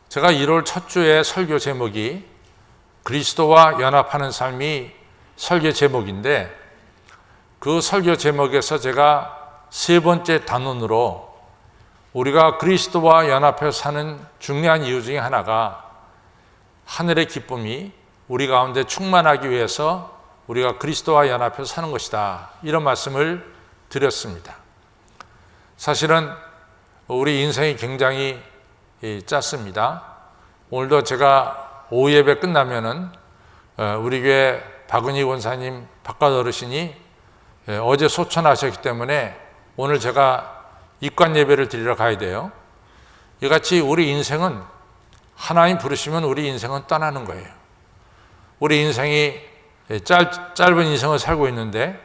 제가 1월 첫 주에 설교 제목이 그리스도와 연합하는 삶이 설교 제목인데, 그 설교 제목에서 제가 세 번째 단원으로 우리가 그리스도와 연합해서 사는 중요한 이유 중에 하나가 하늘의 기쁨이 우리 가운데 충만하기 위해서 우리가 그리스도와 연합해서 사는 것이다, 이런 말씀을 드렸습니다. 사실은 우리 인생이 굉장히 짧습니다. 오늘도 제가 오후 예배 끝나면은 우리 교회 박은희 원사님 바깥 어르신이 어제 소천하셨기 때문에 오늘 제가 입관 예배를 드리러 가야 돼요. 이같이 우리 인생은 하나님 부르시면 우리 인생은 떠나는 거예요. 우리 인생이 짧은 인생을 살고 있는데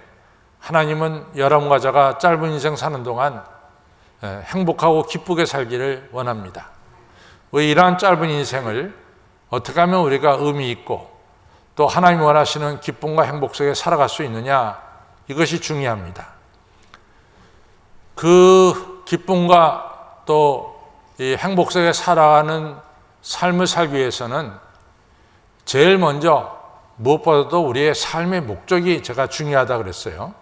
하나님은 여러분과 제가 짧은 인생 사는 동안 행복하고 기쁘게 살기를 원합니다. 왜 이러한 짧은 인생을 어떻게 하면 우리가 의미 있고 또 하나님이 원하시는 기쁨과 행복 속에 살아갈 수 있느냐, 이것이 중요합니다. 그 기쁨과 또 이 행복 속에 살아가는 삶을 살기 위해서는 제일 먼저 무엇보다도 우리의 삶의 목적이 제가 중요하다 그랬어요.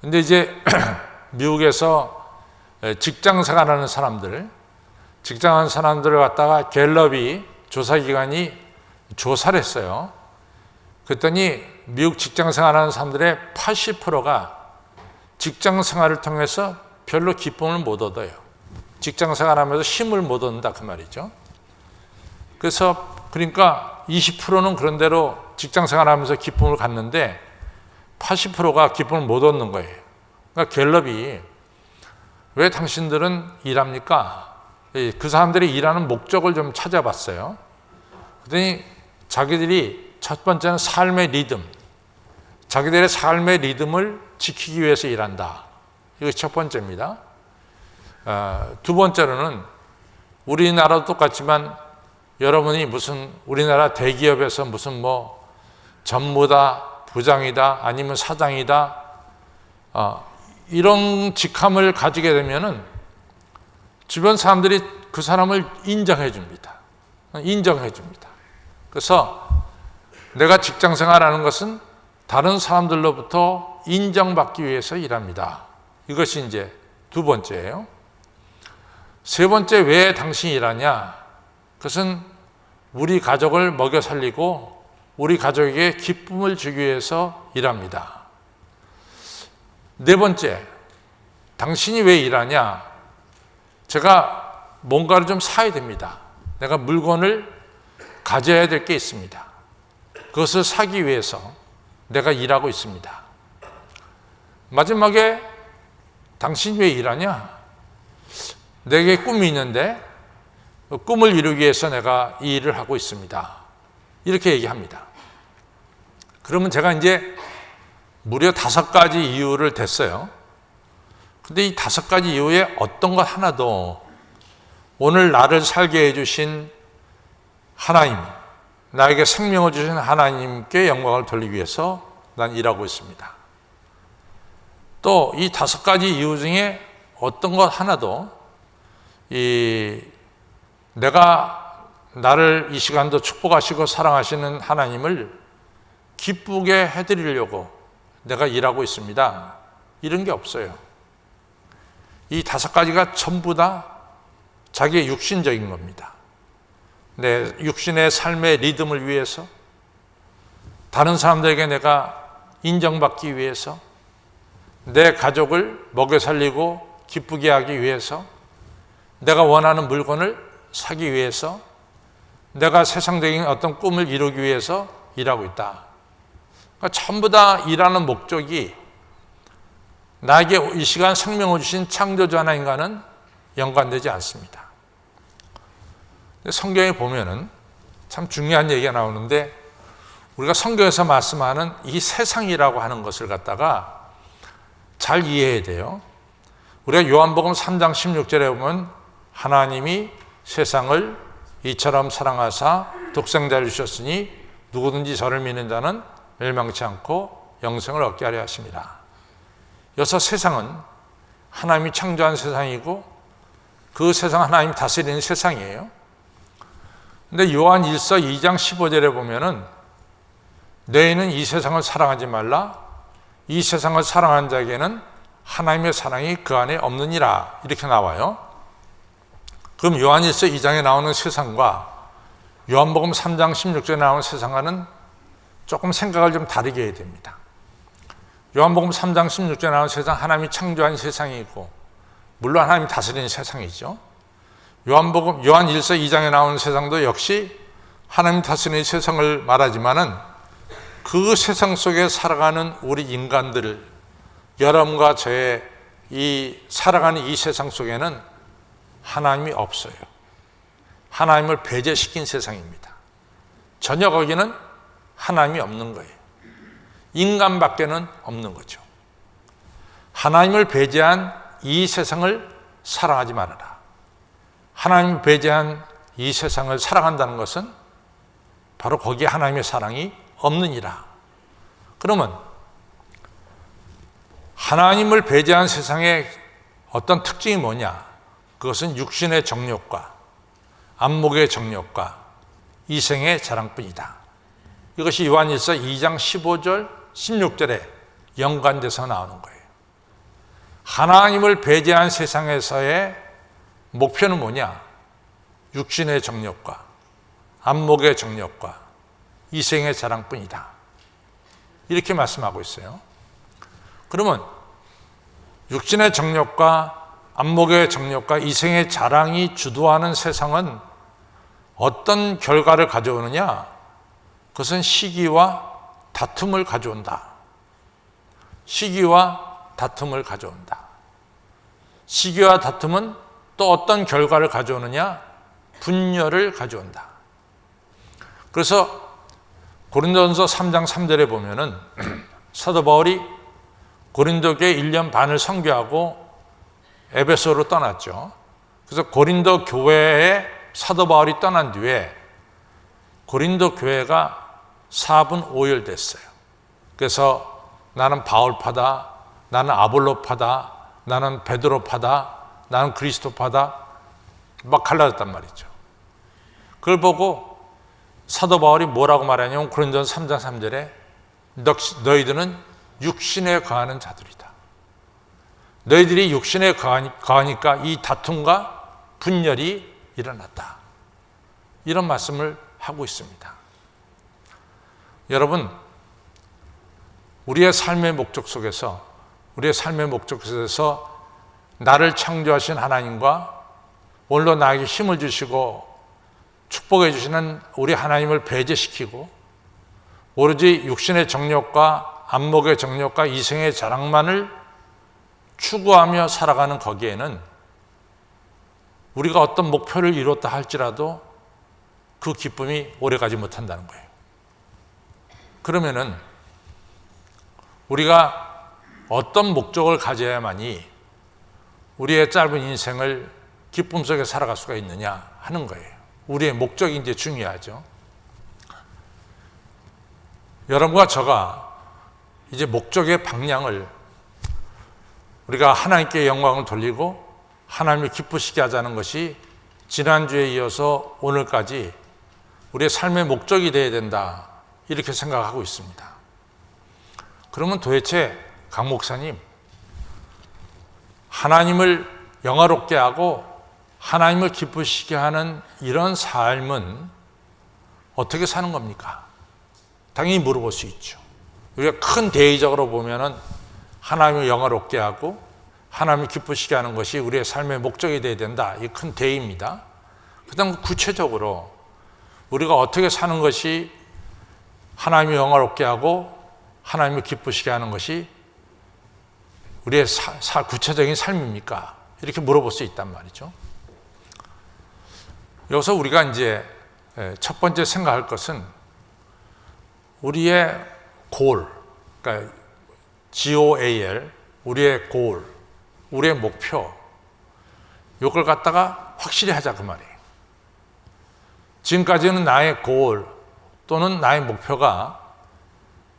근데 이제 미국에서 직장 생활하는 사람들을 갖다가 갤럽이 조사기관이 조사를 했어요. 그랬더니 미국 직장 생활하는 사람들의 80%가 직장 생활을 통해서 별로 기쁨을 못 얻어요. 직장 생활하면서 힘을 못 얻는다, 그 말이죠. 그러니까 20%는 그런 대로 직장 생활하면서 기쁨을 갖는데 80%가 기쁨을 못 얻는 거예요. 그러니까 갤럽이 왜 당신들은 일합니까? 그 사람들이 일하는 목적을 좀 찾아봤어요. 그랬더니 자기들이 첫 번째는 삶의 리듬, 자기들의 삶의 리듬을 지키기 위해서 일한다. 이것이 첫 번째입니다. 두 번째로는 우리나라도 똑같지만 여러분이 무슨 우리나라 대기업에서 무슨 전무다, 부장이다, 아니면 사장이다, 이런 직함을 가지게 되면은 주변 사람들이 그 사람을 인정해 줍니다. 그래서 내가 직장 생활하는 것은 다른 사람들로부터 인정받기 위해서 일합니다. 이것이 이제 두 번째예요. 세 번째, 왜 당신이 일하냐? 그것은 우리 가족을 먹여 살리고 우리 가족에게 기쁨을 주기 위해서 일합니다. 네 번째, 당신이 왜 일하냐? 제가 뭔가를 좀 사야 됩니다. 내가 물건을 가져야 될 게 있습니다. 그것을 사기 위해서 내가 일하고 있습니다. 마지막에 당신이 왜 일하냐? 내게 꿈이 있는데 꿈을 이루기 위해서 내가 이 일을 하고 있습니다. 이렇게 얘기합니다. 그러면 제가 이제 무려 5가지 이유를 댔어요. 근데 이 5가지 이유에 어떤 것 하나도 오늘 나를 살게 해주신 하나님, 나에게 생명을 주신 하나님께 영광을 돌리기 위해서 난 일하고 있습니다. 또 이 5가지 이유 중에 어떤 것 하나도 내가 나를 이 시간도 축복하시고 사랑하시는 하나님을 기쁘게 해드리려고 내가 일하고 있습니다, 이런 게 없어요. 이 5가지가 전부 다 자기의 육신적인 겁니다. 내 육신의 삶의 리듬을 위해서, 다른 사람들에게 내가 인정받기 위해서, 내 가족을 먹여 살리고 기쁘게 하기 위해서, 내가 원하는 물건을 사기 위해서, 내가 세상적인 어떤 꿈을 이루기 위해서 일하고 있다. 그러니까 전부 다 일하는 목적이 나에게 이 시간 생명을 주신 창조주 하나님과는 연관되지 않습니다. 성경에 보면은 참 중요한 얘기가 나오는데, 우리가 성경에서 말씀하는 이 세상이라고 하는 것을 갖다가 잘 이해해야 돼요. 우리가 요한복음 3장 16절에 보면 하나님이 세상을 이처럼 사랑하사 독생자를 주셨으니 누구든지 저를 믿는 자는 멸망치 않고 영생을 얻게 하려 하십니다. 여기서 세상은 하나님이 창조한 세상이고 그 세상 하나님이 다스리는 세상이에요. 근데 요한 1서 2장 15절에 보면은 너희는 이 세상을 사랑하지 말라. 이 세상을 사랑하는 자에게는 하나님의 사랑이 그 안에 없느니라. 이렇게 나와요. 그럼 요한 1서 2장에 나오는 세상과 요한복음 3장 16절에 나오는 세상과는 조금 생각을 좀 다르게 해야 됩니다. 요한복음 3장 16절에 나오는 세상, 하나님이 창조한 세상이고 물론 하나님이 다스리는 세상이죠. 요한 1서 2장에 나오는 세상도 역시 하나님 다스리는 세상을 말하지만은 그 세상 속에 살아가는 우리 인간들을, 여러분과 저의 이 살아가는 이 세상 속에는 하나님이 없어요. 하나님을 배제시킨 세상입니다. 전혀 거기는 하나님이 없는 거예요. 인간밖에는 없는 거죠. 하나님을 배제한 이 세상을 사랑하지 말아라. 하나님을 배제한 이 세상을 사랑한다는 것은 바로 거기에 하나님의 사랑이 없느니라. 그러면 하나님을 배제한 세상의 어떤 특징이 뭐냐? 그것은 육신의 정욕과 안목의 정욕과 이생의 자랑뿐이다. 이것이 요한일서 2장 15절 16절에 연관돼서 나오는 거예요. 하나님을 배제한 세상에서의 목표는 뭐냐? 육신의 정욕과 안목의 정욕과 이생의 자랑뿐이다. 이렇게 말씀하고 있어요. 그러면 육신의 정욕과 안목의 정욕과 이생의 자랑이 주도하는 세상은 어떤 결과를 가져오느냐? 그것은 시기와 다툼을 가져온다. 시기와 다툼을 가져온다. 시기와 다툼은 또 어떤 결과를 가져오느냐? 분열을 가져온다. 그래서 고린도전서 3장 3절에 보면은 사도 바울이 고린도 교회 1년 반을 선교하고 에베소로 떠났죠. 그래서 고린도 교회에 사도 바울이 떠난 뒤에 고린도 교회가 4분 5열 됐어요. 그래서 나는 바울파다, 나는 아볼로파다, 나는 베드로파다, 나는 그리스도파다 막 갈라졌단 말이죠. 그걸 보고 사도 바울이 뭐라고 말하냐면 고린도전서 3장 3절에 너희들은 육신에 거하는 자들이다. 너희들이 육신에 거하니까 이 다툼과 분열이 일어났다. 이런 말씀을 하고 있습니다. 여러분, 우리의 삶의 목적 속에서 나를 창조하신 하나님과 오늘도 나에게 힘을 주시고 축복해 주시는 우리 하나님을 배제시키고 오로지 육신의 정욕과 안목의 정욕과 이생의 자랑만을 추구하며 살아가는 거기에는 우리가 어떤 목표를 이뤘다 할지라도 그 기쁨이 오래가지 못한다는 거예요. 그러면은 우리가 어떤 목적을 가져야만이 우리의 짧은 인생을 기쁨 속에 살아갈 수가 있느냐 하는 거예요. 우리의 목적이 이제 중요하죠. 여러분과 저가 이제 목적의 방향을 우리가 하나님께 영광을 돌리고 하나님을 기쁘시게 하자는 것이 지난주에 이어서 오늘까지 우리의 삶의 목적이 되어야 된다 이렇게 생각하고 있습니다. 그러면 도대체 강 목사님, 하나님을 영화롭게 하고 하나님을 기쁘시게 하는 이런 삶은 어떻게 사는 겁니까? 당연히 물어볼 수 있죠. 우리가 큰 대의적으로 보면은 하나님을 영화롭게 하고 하나님을 기쁘시게 하는 것이 우리의 삶의 목적이 되어야 된다. 이 큰 대의입니다. 그다음 구체적으로 우리가 어떻게 사는 것이 하나님을 영화롭게 하고 하나님을 기쁘시게 하는 것이 우리의 구체적인 삶입니까? 이렇게 물어볼 수 있단 말이죠. 여기서 우리가 이제 첫 번째 생각할 것은 우리의 goal, 그러니까 GOAL, 우리의 goal, 우리의 목표, 이걸 갖다가 확실히 하자 그 말이에요. 지금까지는 나의 goal 또는 나의 목표가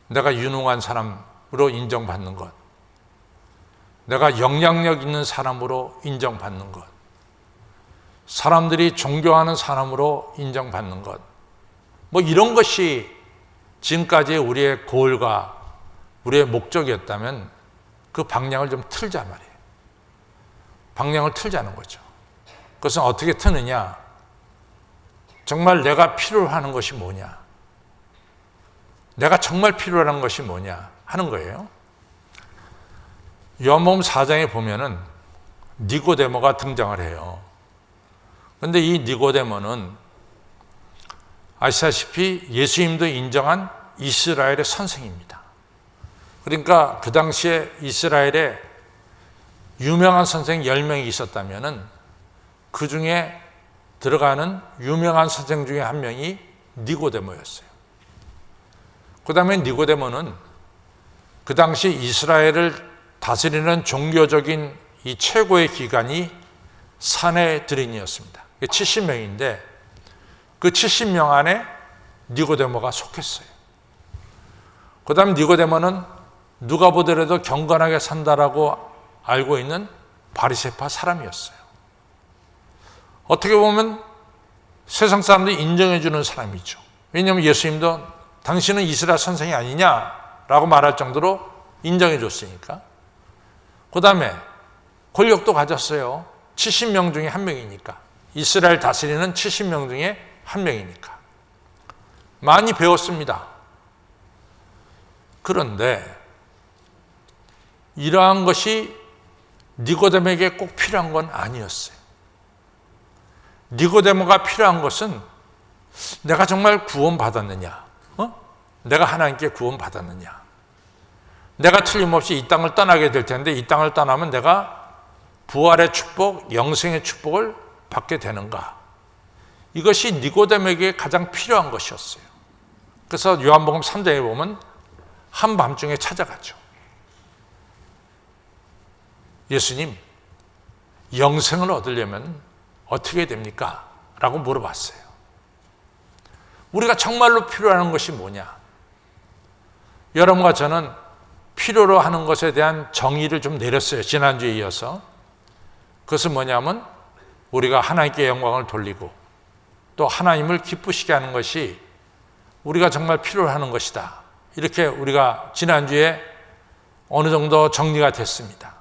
내가 유능한 사람으로 인정받는 것, 내가 영향력 있는 사람으로 인정받는 것, 사람들이 존경하는 사람으로 인정받는 것, 뭐 이런 것이 지금까지의 우리의 고을과 우리의 목적이었다면 그 방향을 좀 틀자 말이에요. 방향을 틀자는 거죠. 그것은 어떻게 트느냐? 정말 내가 필요로 하는 것이 뭐냐? 내가 정말 필요로 하는 것이 뭐냐? 하는 거예요. 요한복음 4장에 보면은 니고데모가 등장을 해요. 그런데 이 니고데모는 아시다시피 예수님도 인정한 이스라엘의 선생입니다. 그러니까 그 당시에 이스라엘에 유명한 선생 10명이 있었다면 그 중에 들어가는 유명한 선생 중에 한 명이 니고데모였어요. 그 다음에 니고데모는 그 당시 이스라엘을 다스리는 종교적인 이 최고의 기관이 사내드린이었습니다. 70명인데 그 70명 안에 니고데모가 속했어요. 그 다음 니고데모는 누가 보더라도 경건하게 산다라고 알고 있는 바리새파 사람이었어요. 어떻게 보면 세상 사람들이 인정해 주는 사람이죠. 왜냐하면 예수님도 당신은 이스라엘 선생이 아니냐라고 말할 정도로 인정해 줬으니까. 그 다음에 권력도 가졌어요. 70명 중에 한 명이니까. 이스라엘 다스리는 70명 중에 한 명이니까. 많이 배웠습니다. 그런데 이러한 것이 니고데모에게 꼭 필요한 건 아니었어요. 니고데모가 필요한 것은 내가 정말 구원받았느냐? 내가 하나님께 구원받았느냐? 내가 틀림없이 이 땅을 떠나게 될 텐데 이 땅을 떠나면 내가 부활의 축복, 영생의 축복을 받게 되는가? 이것이 니고데모에게 가장 필요한 것이었어요. 그래서 요한복음 3장에 보면 한밤중에 찾아가죠. 예수님, 영생을 얻으려면 어떻게 됩니까? 라고 물어봤어요. 우리가 정말로 필요로 것이 뭐냐? 여러분과 저는 필요로 하는 것에 대한 정의를 좀 내렸어요. 지난주에 이어서. 그것은 뭐냐면 우리가 하나님께 영광을 돌리고 또 하나님을 기쁘시게 하는 것이 우리가 정말 필요로 하는 것이다. 이렇게 우리가 지난주에 어느 정도 정리가 됐습니다.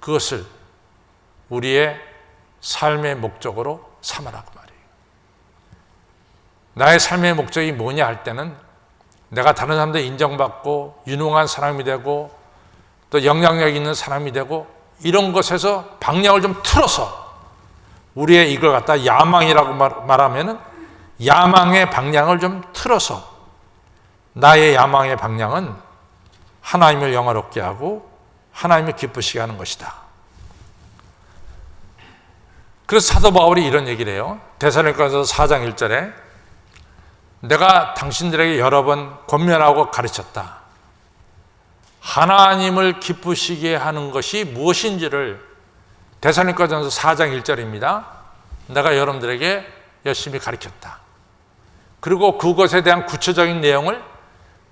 그것을 우리의 삶의 목적으로 삼으라고 말이에요. 나의 삶의 목적이 뭐냐 할 때는 내가 다른 사람들 인정받고 유능한 사람이 되고 또 영향력 있는 사람이 되고 이런 것에서 방향을 좀 틀어서 우리의 이걸 갖다 야망이라고 말하면은 야망의 방향을 좀 틀어서 나의 야망의 방향은 하나님을 영화롭게 하고 하나님을 기쁘시게 하는 것이다. 그래서 사도 바울이 이런 얘기를 해요. 데살로니가서 4장 1절에 내가 당신들에게 여러 번 권면하고 가르쳤다. 하나님을 기쁘시게 하는 것이 무엇인지를 데살로니가전서 4장 1절입니다. 내가 여러분들에게 열심히 가르쳤다. 그리고 그것에 대한 구체적인 내용을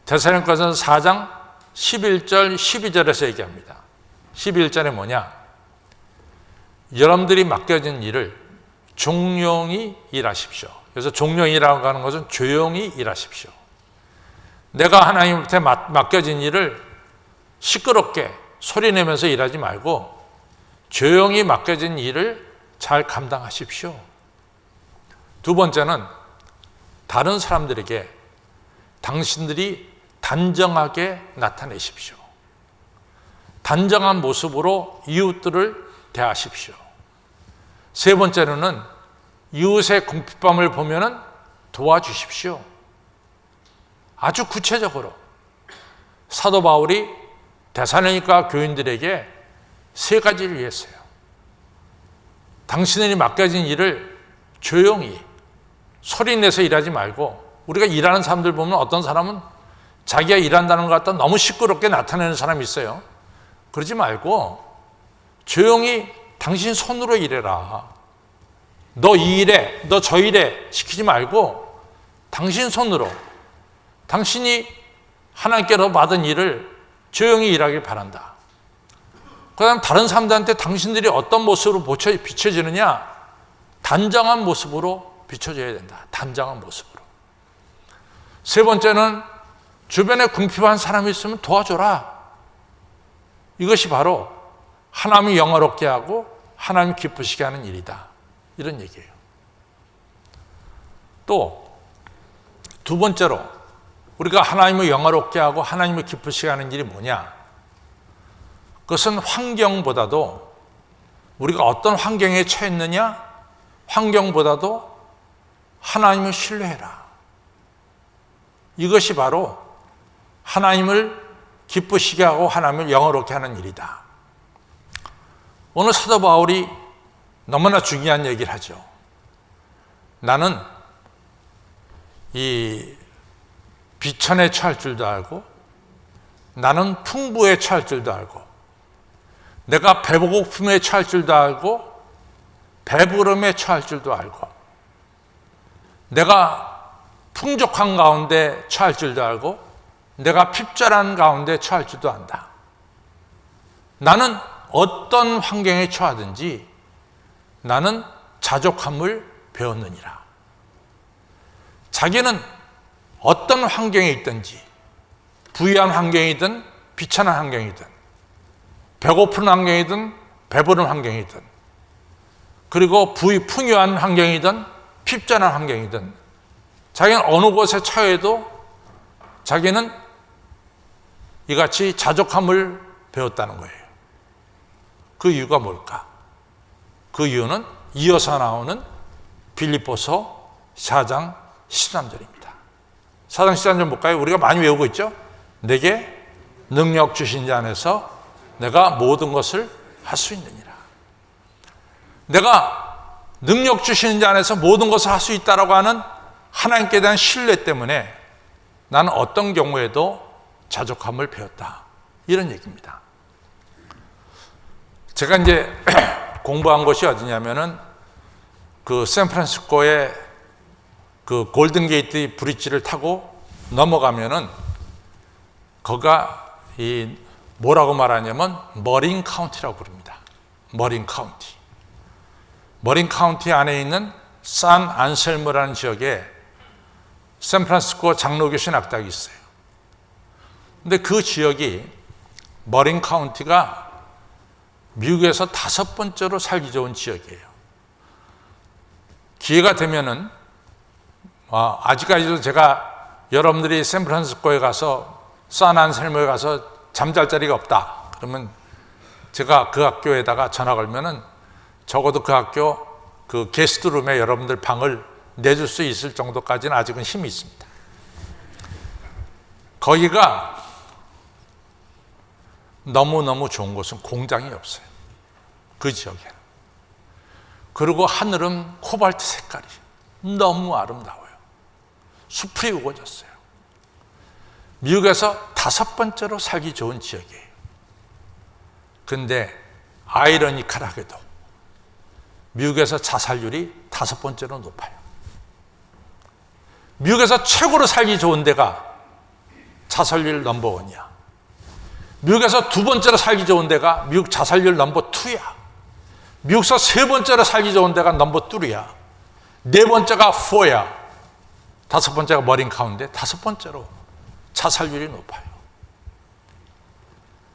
데살로니가전서 4장 11절, 12절에서 얘기합니다. 11절에 뭐냐? 여러분들이 맡겨진 일을 종용히 일하십시오. 그래서 종용이라고 하는 것은 조용히 일하십시오. 내가 하나님한테 맡겨진 일을 시끄럽게 소리내면서 일하지 말고 조용히 맡겨진 일을 잘 감당하십시오. 두 번째는 다른 사람들에게 당신들이 단정하게 나타내십시오. 단정한 모습으로 이웃들을 대하십시오. 세 번째로는 이웃의 궁핍함을 보면은 도와주십시오. 아주 구체적으로 사도 바울이 데살로니가 교인들에게 세 가지를 위했어요. 당신들이 맡겨진 일을 조용히 소리내서 일하지 말고, 우리가 일하는 사람들 보면 어떤 사람은 자기가 일한다는 것 갖다 너무 시끄럽게 나타내는 사람이 있어요. 그러지 말고 조용히 당신 손으로 일해라. 너 이 일해, 너 저 일해 시키지 말고 당신 손으로 당신이 하나님께로 받은 일을 조용히 일하길 바란다. 그 다음 다른 사람들한테 당신들이 어떤 모습으로 비춰지느냐, 단정한 모습으로 비춰져야 된다. 단정한 모습으로. 세 번째는 주변에 궁핍한 사람이 있으면 도와줘라. 이것이 바로 하나님이 영화롭게 하고 하나님 기쁘시게 하는 일이다. 이런 얘기예요. 또 두 번째로 우리가 하나님을 영화롭게 하고 하나님을 기쁘시게 하는 일이 뭐냐? 그것은 환경보다도 우리가 어떤 환경에 처했느냐? 환경보다도 하나님을 신뢰해라. 이것이 바로 하나님을 기쁘시게 하고 하나님을 영화롭게 하는 일이다. 오늘 사도 바울이 너무나 중요한 얘기를 하죠. 나는 이 비천에 처할 줄도 알고 나는 풍부에 처할 줄도 알고 내가 배고픔에 처할 줄도 알고 배부름에 처할 줄도 알고 내가 풍족한 가운데 처할 줄도 알고 내가 핍절한 가운데 처할 줄도 안다. 나는 어떤 환경에 처하든지 나는 자족함을 배웠느니라. 자기는 어떤 환경에 있든지 부유한 환경이든 비천한 환경이든 배고픈 환경이든 배부른 환경이든 그리고 풍요한 환경이든 핍절한 환경이든 자기는 어느 곳에 처해도 자기는 이같이 자족함을 배웠다는 거예요. 그 이유가 뭘까? 그 이유는 이어서 나오는 빌립보서 4장 13절입니다. 4장 13절 볼까요? 우리가 많이 외우고 있죠? 내게 능력 주신 자 안에서 내가 모든 것을 할 수 있느니라. 내가 능력 주시는 자 안에서 모든 것을 할 수 있다라고 하는 하나님께 대한 신뢰 때문에 나는 어떤 경우에도 자족함을 배웠다. 이런 얘기입니다. 제가 이제 공부한 곳이 어디냐면은 그 샌프란시스코의 그 골든게이트 브릿지를 타고 넘어가면은 거기가 이 뭐라고 말하냐면 머린 카운티라고 부릅니다. 머린 카운티. 머린 카운티 안에 있는 산 안셀모라는 지역에 샌프란시스코 장로교신 악당이 있어요. 근데 그 지역이 머린 카운티가 미국에서 5번째로 살기 좋은 지역이에요. 기회가 되면은 아직까지도 제가 여러분들이 샌프란시스코에 가서 산안셀모에 가서 잠잘 자리가 없다 그러면 제가 그 학교에다가 전화 걸면은 적어도 그 학교 그 게스트룸에 여러분들 방을 내줄 수 있을 정도까지는 아직은 힘이 있습니다. 거기가 너무너무 좋은 곳은 공장이 없어요. 그 지역에. 그리고 하늘은 코발트 색깔이 너무 아름다워요. 숲이 우거졌어요. 미국에서 5번째로 살기 좋은 지역이에요. 근데 아이러니컬하게도 미국에서 자살률이 5번째로 높아요. 미국에서 최고로 살기 좋은 데가 자살률 넘버1이야. 미국에서 2번째로 살기 좋은 데가 미국 자살률 넘버2야. 미국에서 3번째로 살기 좋은 데가 넘버3야. 4번째가 4야. 5번째가 머린 카운티인데 5번째로 자살률이 높아요.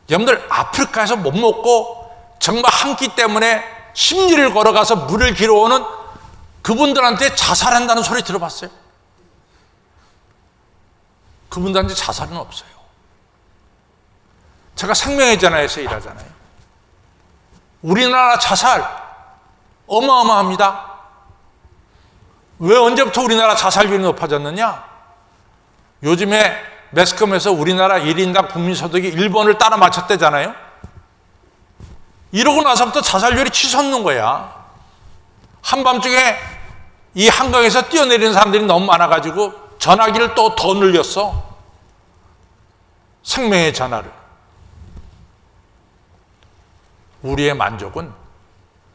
여러분들 아프리카에서 못 먹고 정말 한 끼 때문에 십리를 걸어가서 물을 길어오는 그분들한테 자살한다는 소리 들어봤어요? 그분들한테 자살은 없어요. 제가 생명의 전화에서 일하잖아요. 우리나라 자살 어마어마합니다. 왜 언제부터 우리나라 자살률이 높아졌느냐? 요즘에 매스컴에서 우리나라 1인당 국민소득이 일본을 따라 맞췄대잖아요. 이러고 나서부터 자살률이 치솟는 거야. 한밤중에 이 한강에서 뛰어내리는 사람들이 너무 많아가지고 전화기를 또 더 늘렸어. 생명의 전화를. 우리의 만족은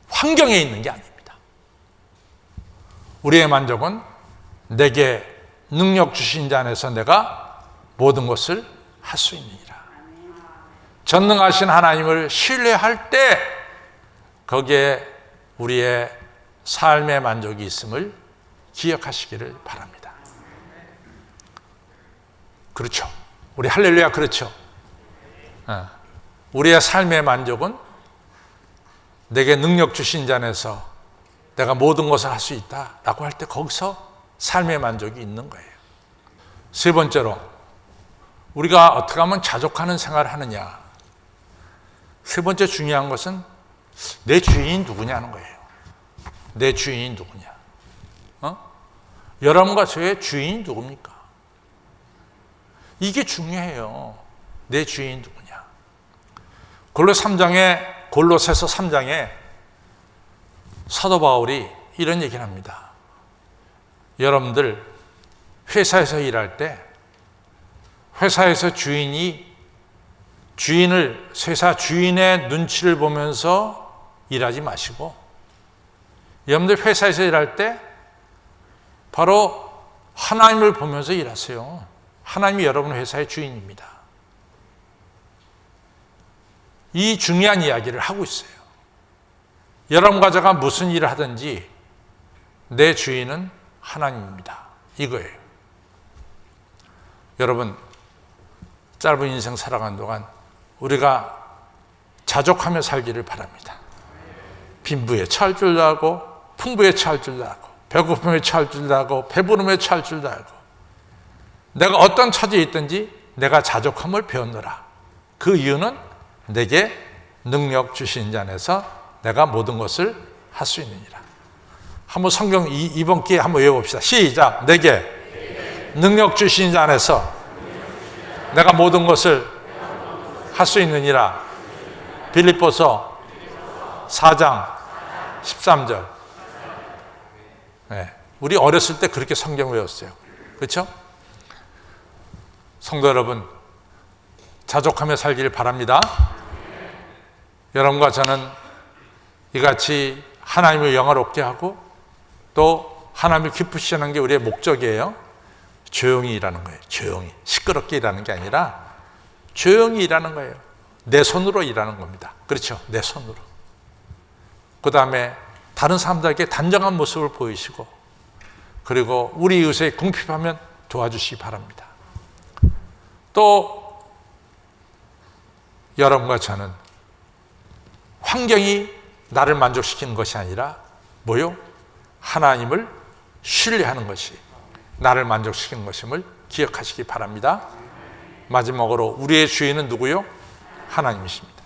환경에 있는 게 아닙니다. 우리의 만족은 내게 능력 주신 자 안에서 내가 모든 것을 할 수 있느니라. 전능하신 하나님을 신뢰할 때 거기에 우리의 삶의 만족이 있음을 기억하시기를 바랍니다. 그렇죠. 우리 할렐루야, 그렇죠. 우리의 삶의 만족은 내게 능력 주신 자 안에서 내가 모든 것을 할 수 있다라고 할 때 거기서 삶의 만족이 있는 거예요. 세 번째로, 우리가 어떻게 하면 자족하는 생활을 하느냐. 세 번째 중요한 것은 내 주인이 누구냐는 거예요. 내 주인이 누구냐. 여러분과 저의 주인이 누굽니까? 이게 중요해요. 내 주인이 누구냐. 골로새서 3장에 사도 바울이 이런 얘기를 합니다. 여러분들 회사에서 일할 때 회사에서 회사 주인의 눈치를 보면서 일하지 마시고, 여러분들 회사에서 일할 때 바로 하나님을 보면서 일하세요. 하나님이 여러분 회사의 주인입니다. 이 중요한 이야기를 하고 있어요. 여러분과 제가 무슨 일을 하든지 내 주인은 하나님입니다. 이거예요. 여러분, 짧은 인생 살아가는 동안 우리가 자족하며 살기를 바랍니다. 빈부에 처할 줄도 알고, 풍부에 처할 줄도 알고, 배고픔에 처할 줄도 알고, 배부름에 처할 줄도 알고, 내가 어떤 처지에 있든지 내가 자족함을 배웠노라. 그 이유는 내게 능력 주신 자 안에서 내가 모든 것을 할 수 있느니라. 한번 성경 이번 기회에 한번 외워봅시다. 시작. 내게 능력 주신 자 안에서 내가 모든 것을 할 수 있느니라. 빌립보서 4장 13절. 네, 우리 어렸을 때 그렇게 성경 외웠어요. 그렇죠? 성도 여러분, 자족하며 살기를 바랍니다. 여러분과 저는 이같이 하나님을 영화롭게 하고 또 하나님을 기쁘시게 하는 게 우리의 목적이에요. 조용히 일하는 거예요. 조용히. 시끄럽게 일하는 게 아니라 조용히 일하는 거예요. 내 손으로 일하는 겁니다. 그렇죠? 내 손으로. 그 다음에 다른 사람들에게 단정한 모습을 보이시고, 그리고 우리 이웃에 궁핍하면 도와주시기 바랍니다. 또 여러분과 저는 환경이 나를 만족시키는 것이 아니라 뭐요? 하나님을 신뢰하는 것이 나를 만족시키는 것임을 기억하시기 바랍니다. 마지막으로 우리의 주인은 누구요? 하나님이십니다.